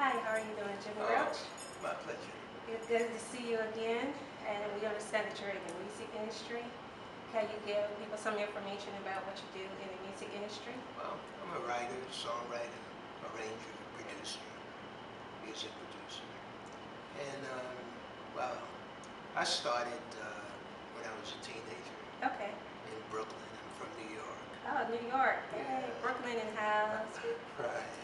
Hi, how are you doing, Jimmy Oh, Roach? my pleasure. It's good to see you again, and we understand that you're in the music industry. Can you give people some information about what you do in the music industry? Well, I'm a writer, songwriter, arranger, producer, music producer. And, well, I started when I was a teenager Okay. in Brooklyn. I'm from New York. Oh, New York. Hey, Yeah, Brooklyn in house. right.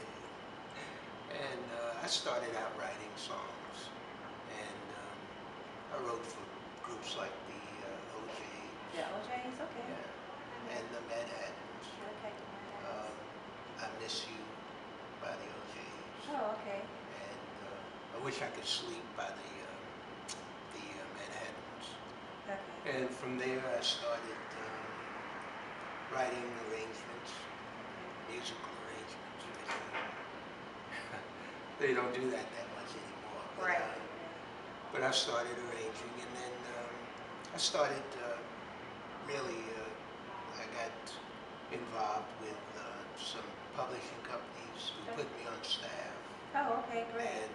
And I started out writing songs. And I wrote for groups like the The OJs, OJs? Okay. yeah, and the Manhattans. Okay. Um, I Miss You by the OJs. Oh, okay. And I Wish I Could Sleep by the Manhattans. Okay. And from there I started writing arrangements, musical arrangements. Which, they don't do that much anymore. Right. But I started arranging, and then I started really. I got involved with some publishing companies who put me on staff, Oh, okay, great. and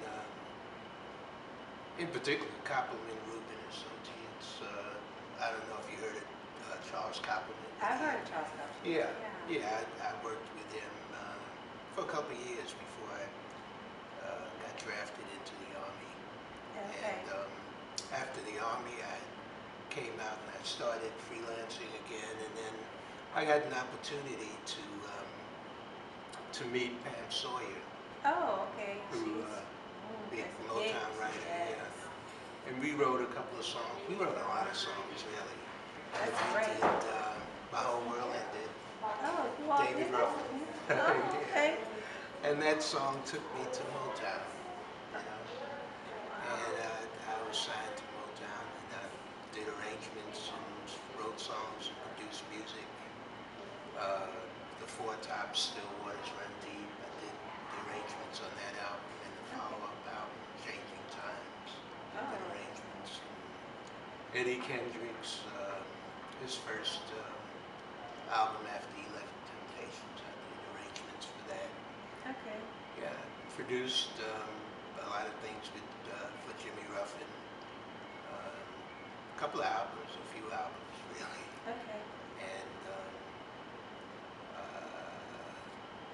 in particular, Koppelman, Rubin Associates. I don't know if you heard of Charles Koppelman. I've heard of Charles Cox. Yeah, yeah. I worked with him for a couple of years before I got drafted into the Army. Okay. And after the Army, I came out and I started freelancing again. And then I got an opportunity to meet Pam Sawyer, Oh, okay. who big That's a Motown big, writer. yes. Yeah. And we wrote a couple of songs. We wrote a lot of songs, really. That's We great. did My Whole World Ended, Oh, you all David did Ruffin. that? Oh, okay. And that song took me to Motown, you know. And I was signed to Motown, and I did arrangements and wrote songs and produced music. The Four Tops, Still Waters Run Deep. I did the arrangements on that album and the follow-up album, Changing Times. I did Oh. arrangements. Eddie Kendrick's, his first album after he left Temptations, I did arrangements for that. Okay. Yeah, produced a lot of things for Jimmy Ruffin. A couple of albums, a few albums, really. Okay. And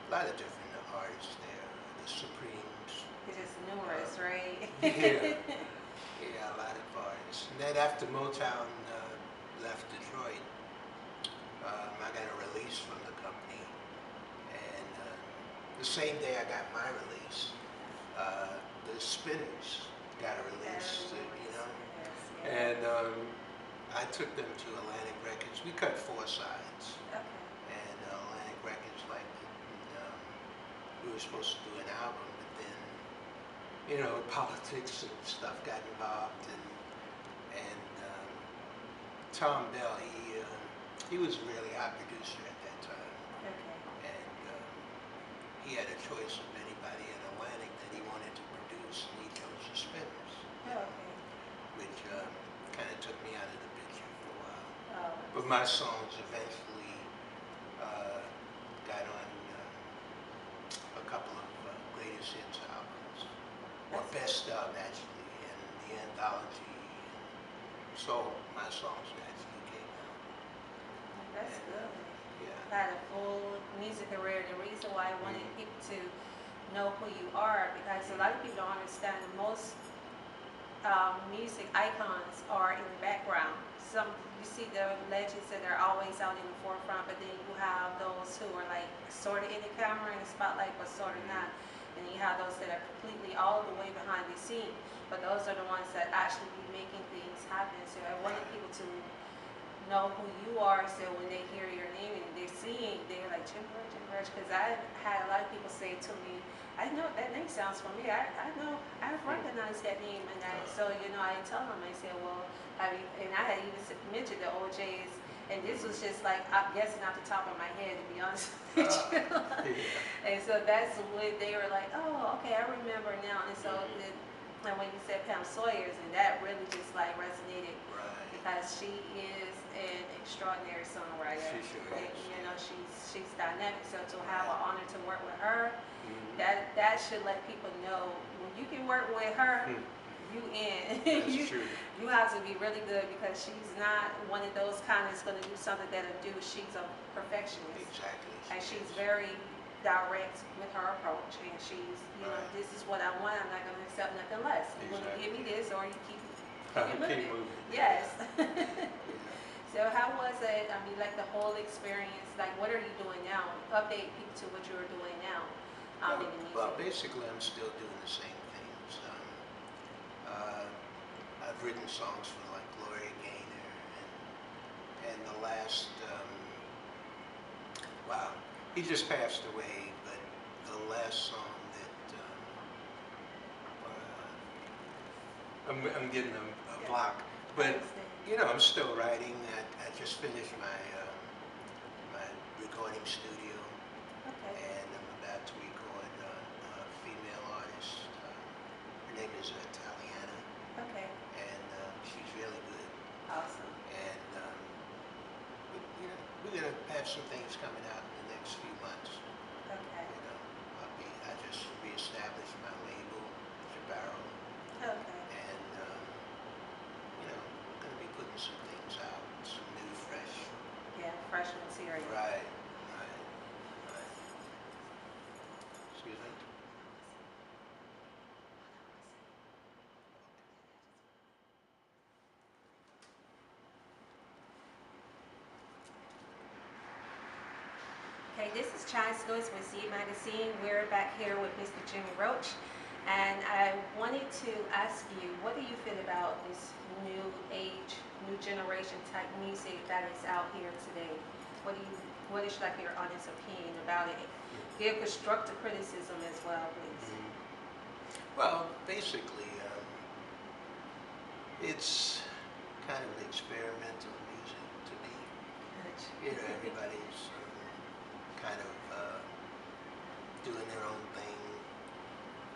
a lot of different artists there. The Supremes. It's just numerous, right? Yeah, yeah, a lot of artists. And then after Motown left Detroit, I got a release from the company. And the same day I got my release, the Spinners got a release, you know. Yes, yes. And I took them to Atlantic Records. We cut 4 sides, Okay. and Atlantic Records liked it. And, we were supposed to do an album, but then, you know, politics and stuff got involved, and Tom Bell, he was a really hot producer at that time, Okay. and he had a choice of anybody in Atlantic that he wanted to produce, and he chose the Spinners, Oh, okay. which kind of took me out of the picture for a while. Oh. But my songs eventually got on a couple of greatest hits albums, or best of actually, and the anthology. So my songs actually came out. That's And, good. yeah. Had a full music career. The reason why I wanted people to know who you are, because a lot of people don't understand that most music icons are in the background. Some you see the legends that are always out in the forefront, but then you have those who are like sort of in the camera in the spotlight, but sort of not. And then you have those that are completely all the way behind the scene, but those are the ones that actually be making things happen. So I wanted people to know who you are, so when they hear your name and they're seeing, they're like, Jim Roach, because I had a lot of people say to me, I know that name sounds familiar. I know, I've recognized that name, and so you know, I tell them, I say, well, and I had even mentioned the OJs, and this was just like I'm guessing off the top of my head, to be honest with you. And so that's when they were like, oh, okay, I remember now. And so and when you said Pam Sawyer's, and that really just like resonated, Right. because she is an extraordinary extraordinary songwriter. She sure And, is. you know, she's dynamic. So to have an honor to work with her, Mhm. that should let people know when you can work with her, Hmm. you in. That's you true. you have to be really good because she's not one of those kind that's going to do something that'll do. She's a perfectionist. Exactly. And she's is. very direct with her approach, and she's, you know, Right. this is what I want. I'm not going to accept nothing less. You're going to give me Exactly. this, or you keep Keep it moving. moving. Yes. Yeah. So how was it? I mean, like the whole experience. Like, what are you doing now? Update people to what you're doing now in the Well, music. basically, I'm still doing the same things. I've written songs for like Gloria Gaynor, and the last, wow, he just passed away, but the last song that I'm getting a block, but I'm still writing. I just finished my recording studio, Okay. and I'm about to record a female artist. Her name is Italiana, Okay. and she's really good. Awesome. And we're gonna have some things coming out in the next few months. Okay. I just reestablished my label, Jabaro, Okay. and gonna be putting some things out, some new, fresh. Yeah, fresh material. Right, right, right. Excuse me. Okay, this is Child's Noise with Z Magazine. We're back here with Mr. Jimmy Roach. And I wanted to ask you, what do you feel about this new age, new generation type music that is out here today? What is like your honest opinion about it? Give constructive criticism as well, please. Mhm. Well, basically, it's kind of experimental music to me. Everybody's kind of doing their own thing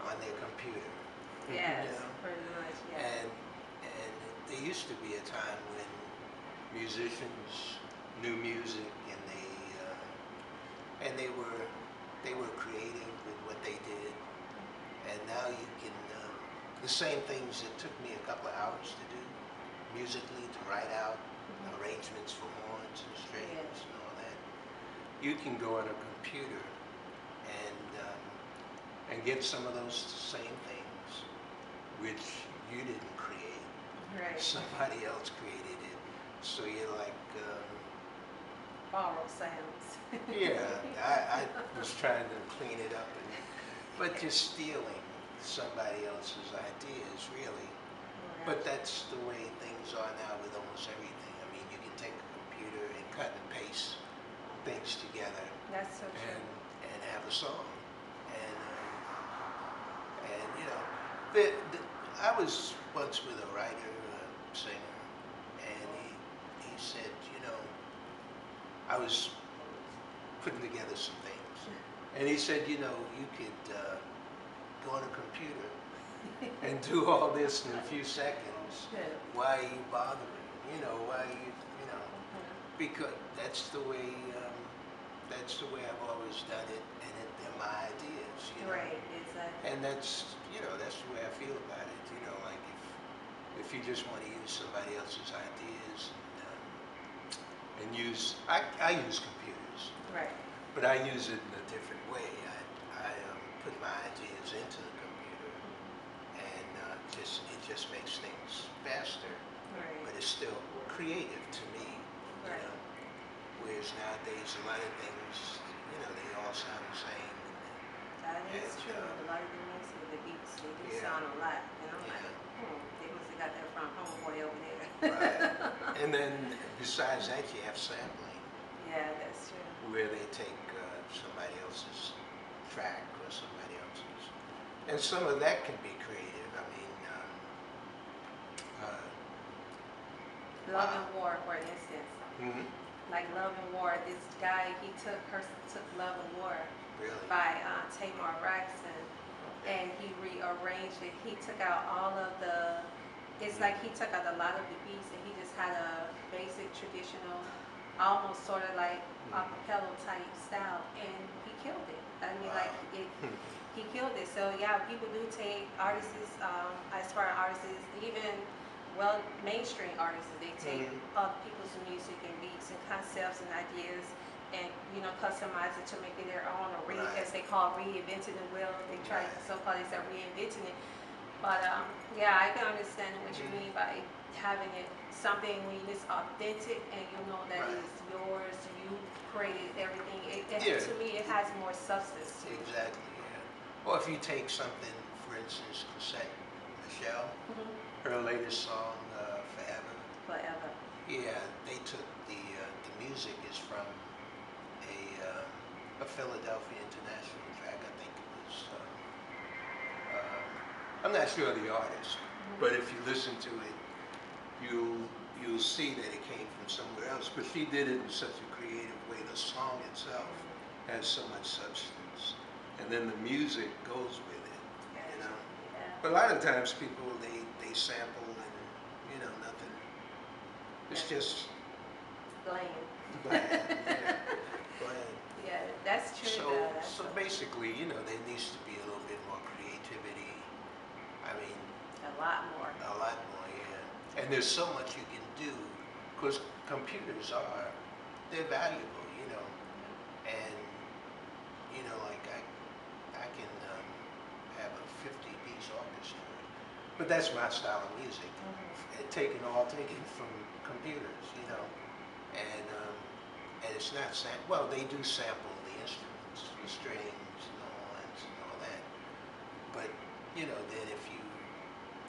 on their computer. Yes, You know? pretty much, yes. And there used to be a time when musicians knew music, and they were creative with what they did. And now you can the same things that took me a couple of hours to do musically, to write out arrangements for horns and strings and all that. You can go on a computer and get some of those same things which you didn't create. Right. Somebody else created it. So you're like, Borrow sounds. yeah, I was trying to clean it up, but you're stealing somebody else's ideas, really. But that's the way things are now with almost everything. I mean, you can take a computer and cut and paste things together That's so true. and have a song. And I was once with a writer, singer, and he said, I was putting together some things, and he said, you could go on a computer and do all this in a few seconds. Yeah. Why are you bothering? Why are you know? Because that's the way I've always done it, and they're my ideas. Right, exactly. And that's the way I feel about it. Like if you just want to use somebody else's ideas and use I use computers, Right. but I use it in a different way. I put my ideas into the computer, and it just makes things faster, Right. but it's still creative to me. Right. Whereas nowadays a lot of things, they all sound the same. That is And, true. A lot of the music, the beats, they do yeah. sound alike. And I'm like, Yeah. they must have got that from homeboy over there. Right. And then besides that, you have sampling, Yeah, that's true. where they take somebody else's track or somebody else's, and some of that can be creative. I mean, Love and War, for instance. mhm, Like Love and War, this guy, he took Love and War really, by Tamar Braxton, and he rearranged it. He took out all of it's like he took out a lot of the beats, and he just had a basic traditional almost sort of like acapella type style, and he killed it. I mean, like Wow. it, he killed it. So yeah, people do take artists, aspiring artists, even well mainstream artists. They take other people's music and beats and concepts and ideas, and customize it to make it their own, or Right. as they call reinventing the wheel. They try Right. so-called they say reinventing it. But yeah, I can understand what you mean by having it something when it's authentic and you know that Right. it's yours. You created everything. Yeah. To me, it has more substance to it. Exactly. Yeah. Or if you take something, for instance, Cassette Michelle, her latest song, "Forever." Forever. Yeah, they took the music is from a Philadelphia International track. I think it was. I'm not sure of the artist, but if you listen to it, you'll see that it came from somewhere else. But she did it in such a creative way. The song itself has so much substance, and then the music goes with it. You know. Yeah. But a lot of times people they sample and nothing. It's just Bland. bland. Yeah, bland. Yeah, that's true. So Though. That's so basically, there needs to be a little bit more creativity. I mean, a lot more. a lot more, yeah. And there's so much you can do because computers they're valuable, and like I can have a 50-piece orchestra, but that's my style of music. Taken from computers, and it's not well, they do sample the instruments, the strings and the horns and all that, but then if you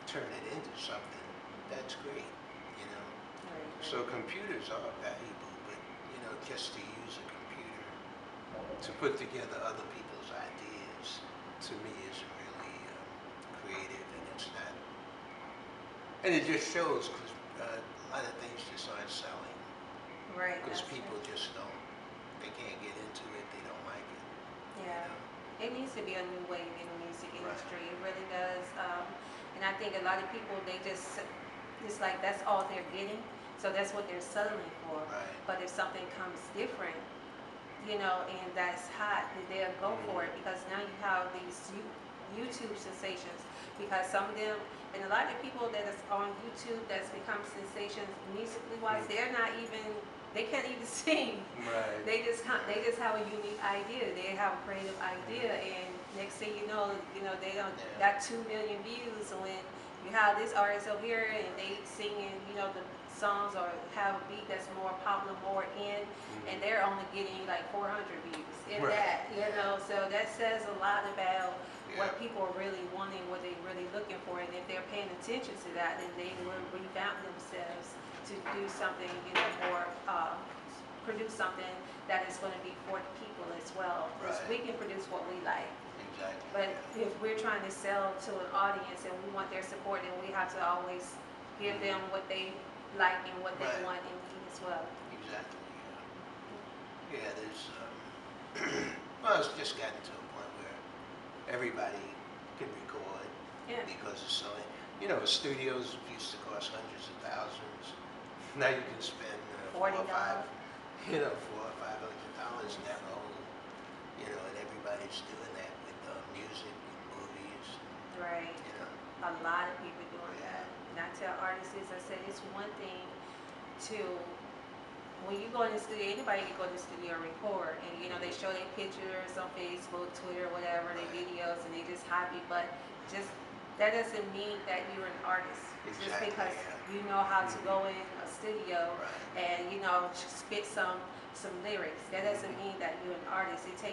turn it into something, that's great. Right. So computers are valuable, but just to use a computer to put together other people's ideas, to me, isn't really creative, and it's not. And it just shows because a lot of things just aren't selling Right. because That's people true. just don't. They can't get into it. They don't like it. Yeah. It needs to be a new wave in the music Right. industry. It really does. And I think a lot of people, it's like that's all they're getting. So that's what they're settling for. Right. But if something comes different, and that's hot, then they'll go for it, because now you have these YouTube sensations. Because some of them, and a lot of people that is on YouTube that's become sensations musically wise, they can't even sing. Right. They just have a unique idea. They have a creative idea, and next thing you know, they don't got 2 million views. And when you have this artist over here and they singing, the songs, or have a beat that's more popular, more in, and they're only getting like 400 views in Right. that. So that says a lot about what Yeah. people are really wanting, what they're really looking for, and if they're paying attention to that, then they will revamp themselves to do something, more, produce something that is going to be for the people as well. Because Right. we can produce what we like, Exactly. but if we're trying to sell to an audience and we want their support, then we have to always give them what they like and what they Right. want and need as well. Exactly. Yeah. Yeah. There's. Well, it's just gotten to a point where everybody can record Yeah. because it's so. Studios used to cost hundreds of thousands. Now you can spend $40. $400 or $500 and have a whole, and everybody's doing that with music and movies. Right. A lot of people doing that. And I tell artists, I said, it's one thing to, when you go in the studio, anybody can go to the studio and record, and they show their pictures on Facebook, Twitter, whatever, their videos, and they just happy, but just that doesn't mean that you're an artist. Just Exactly, because yeah. you know how to go in a studio Right. and spit some lyrics, that doesn't mean that you're an artist. It's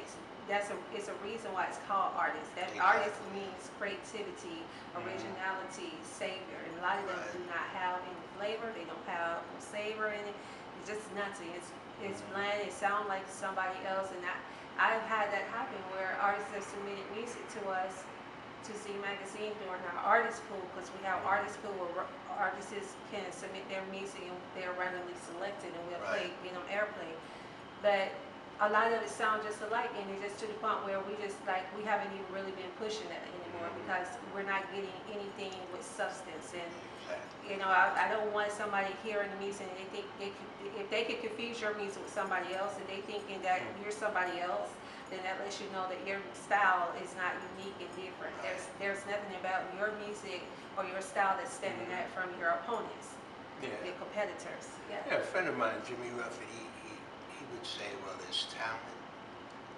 a reason why it's called artist. That artist Exactly. means creativity, originality, savior, and a lot of them Right. do not have any flavor. They don't have no savor in it. It's just nothing. It's bland. It sounds like somebody else, and I've had that happen where artists have submitted music to us to Z Magazine during our artist pool, because we have artist pool where artists can submit their music and they're randomly selected, and we'll Right. get on airplay. But a lot of it sounds just alike, and it's just to the point where we haven't even really been pushing that anymore, because we're not getting anything with substance. And You know, I don't want somebody hearing the music and they think if they could confuse your music with somebody else and they thinking that you're somebody else, then that lets you know that your style is not unique and different. There's nothing about your music or your style that's standing out from your opponents, Yeah. your competitors. Yeah. Yeah, a friend of mine, Jimmy Ruffin, he would say, well, there's talent,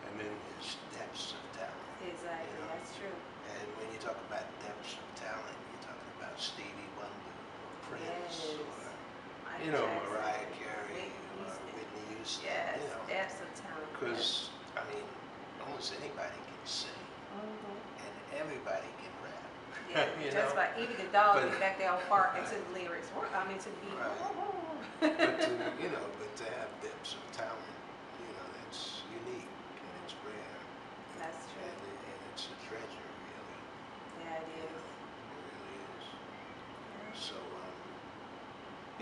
and then there's depths of talent. Exactly. You know? That's true. And when you talk about depths of talent, you're talking about Stevie Wonder, or Prince, Yes. or, Michael you know, Jackson, Mariah Carey, Whitney or Houston. Whitney Houston, Yes, you know. depths of talent. Because, I mean, almost anybody can sing, and everybody can rap. Yeah, You just know? like even the dog But- get back there on part into the lyrics. I mean to the beat. Right. But to, you know, but to have depths of talent, you know, that's unique and it's rare, That's true. and it's a treasure, really. Yeah, it You is. know, it really is. So,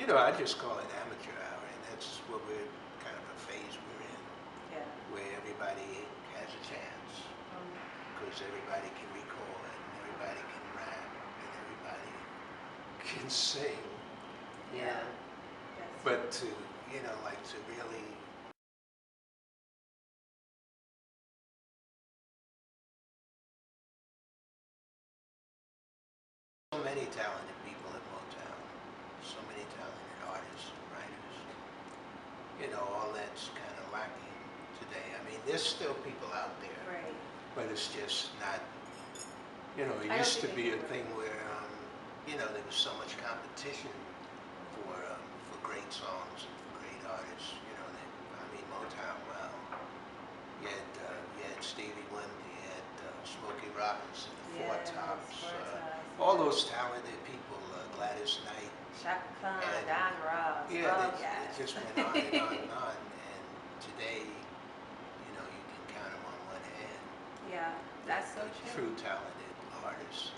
you know, I just call it amateur hour, and that's what we're kind of a phase we're in, Yeah. where everybody has a chance, because everybody can record, and everybody can rap, and everybody can sing. You Yeah. know? That's But to, you know, like to really so many talented people at Motown, so many talented artists and writers. You know, all that's kind of lacking today. I mean, there's still people out there, right. but it's just not, you know, it I don't used to think be they a do. thing where, you know, there was so much competition for great songs and for great artists. You know, I mean, Motown, well, you had Stevie Wonder, you had Smokey Robinson, the Four Yes, Tops, Four Tops, all yeah. those talented people, Gladys Knight. Chaka Khan, And- Diana Ross. Yeah, oh, it just went on and on and on. And today, you know, you can count them on one hand. Yeah, that's so The true. true talented artists.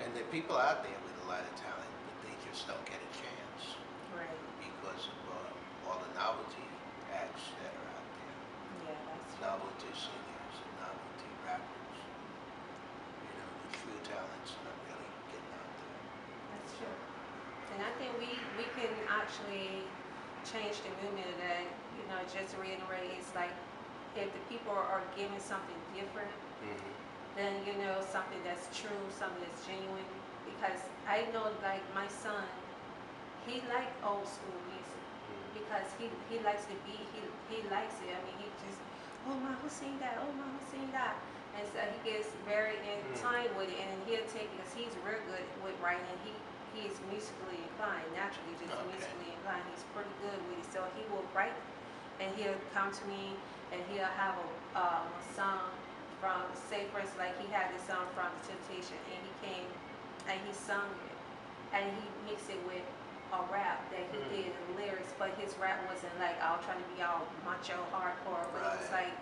And there are people out there with a lot of talent, but they just don't get a chance Right. because of all the novelty acts that are out there. Yeah, that's true. Novelty singers and novelty rappers. You know, the true talent's not really getting out there. That's true. And I think we can actually change the movement of that. You know, just to reiterate, it's like if the people are giving something different, then you know something that's true, something that's genuine. Because I know, like my son, he liked old school music because he likes the beat. He likes it. I mean, he just, oh my, who sing that? Oh my, who sing that? And so he gets very in time with it, and he'll take it because he's real good with writing. He is musically inclined, naturally just Okay. musically inclined. He's pretty good with it, so he will write, and he'll come to me, and he'll have a song from, say for instance, like he had this song from The Temptation, and he came and he sung it, and he mixed it with a rap that he did in the lyrics, but his rap wasn't like all trying to be all macho hardcore, but it was Right. like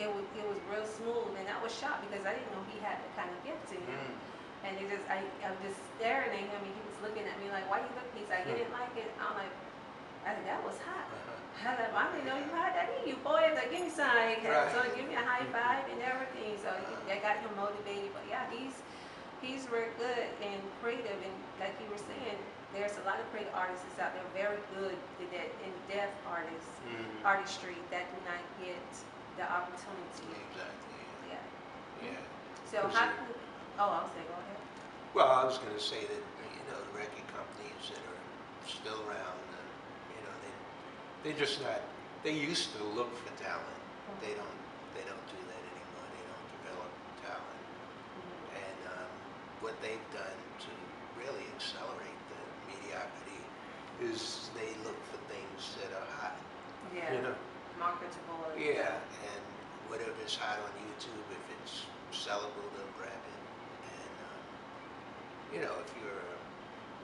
it was real smooth, and I was shocked because I didn't know he had that kind of gift in him. And it just, I'm just staring at him, and he was looking at me like, why you look? He's like, you didn't like it? I'm like, that was hot. I like, I didn't know you had that in you, boy. He's like, give me some. Right. So give me a high five and everything. So that got him motivated. But yeah, he's real good and creative. And like you were saying, there's a lot of creative artists out there, very good that in-depth artists, artistry that do not get the opportunity. Exactly. Yeah. Yeah. So Because how can, I was saying, go ahead. Well, I was going to say that, you know, the record companies that are still around, you know, they just not, they used to look for talent. They don't do that anymore. They don't develop talent. And what they've done to really accelerate the mediocrity is they look for things that are hot. Yeah. You know? Marketable. Yeah, and whatever's hot on YouTube, if it's sellable, they'll grab it. And, you know, if you're a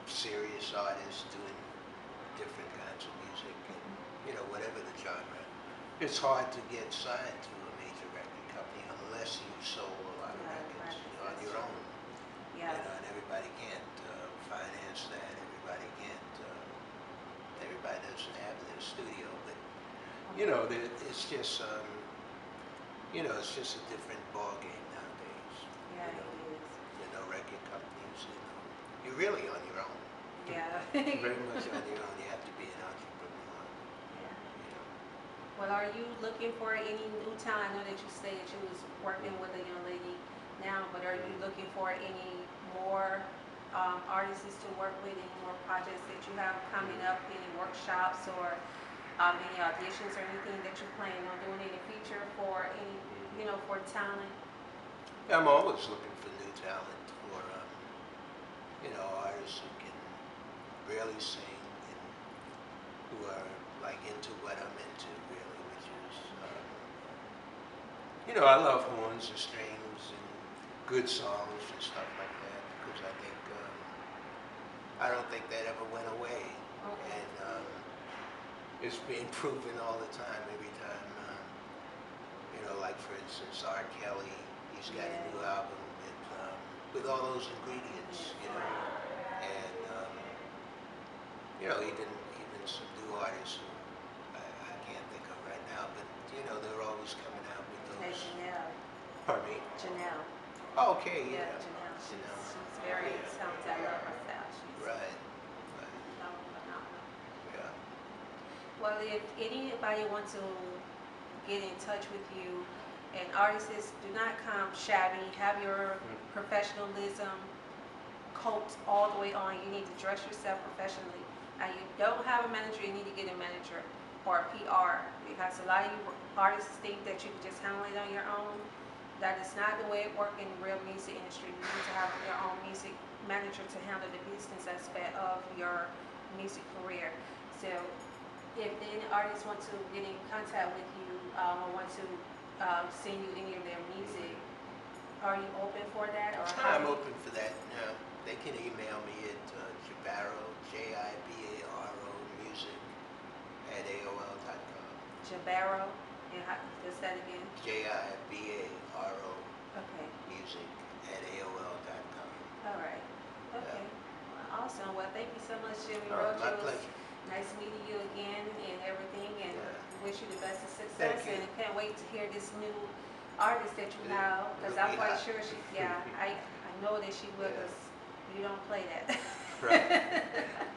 serious artist doing different kinds of music, and, you know, whatever the genre, it's hard to get signed to a major record company unless you sold a lot of records on your own. Yeah. You know, and everybody can't finance that. Everybody doesn't have their studio, but you know, it's just, you know, it's just a different ball game nowadays. Yeah, You know, it is. there are no record companies. You know, you're really on your own. Yeah. Very much on your own. You have to be an entrepreneur. Yeah. You know. Well, are you looking for any new talent? I know that you said that you was working with a young lady now, but are you looking for any more artists to work with, any more projects that you have coming up, any workshops or any auditions or anything that you plan on doing in the future for any, for talent? I'm always looking for new talent for, artists who can really sing and who are like into what I'm into, really, which is, I love horns and strings and good songs and stuff like that because I don't think that ever went away, Okay. and it's being proven all the time. Every time, like for instance, R. Kelly, he's got a new album with all those ingredients, and even some new artists who I can't think of right now, but they're always coming out with Hey, those. Janelle. Pardon me? Janelle. Oh, okay, Yeah, yeah. Janelle. Janelle. She's very Yeah. talented. I love her style. She's Right, right, phenomenal. yeah. Well, if anybody wants to get in touch with you, and artists do not come shabby, have your professionalism coat all the way on. You need to dress yourself professionally. Now, you don't have a manager, you need to get a manager or a PR, because a lot of you artists think that you can just handle it on your own. That is not the way it works in the real music industry. You need to have your own music manager to handle the business aspect of your music career. So if any artists want to get in contact with you or want to send you any of their music, are you open for that? Or I'm open for that. They can email me at Jibaro, Jibaro music at AOL.com. Jabaro, and just that again. Jibaro Okay. music at AOL.com. All right. Okay. Well, awesome. Well, thank you so much, Jimmy Oh, Roach. my It was pleasure. nice meeting you again and everything, and Yeah. wish you the best of success. Thank you. And I can't wait to hear this new artist that you It'll- have, because it'll I'm be quite hot. sure she. Yeah, I know that she will, Yeah. because you don't play that. Right.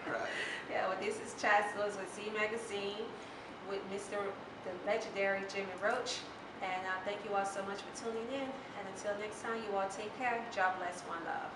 Right. Yeah. Well, this is Chats Lewis with Z Magazine with Mr. the legendary Jimmy Roach. And thank you all so much for tuning in. And until next time, you all take care. God bless. One love.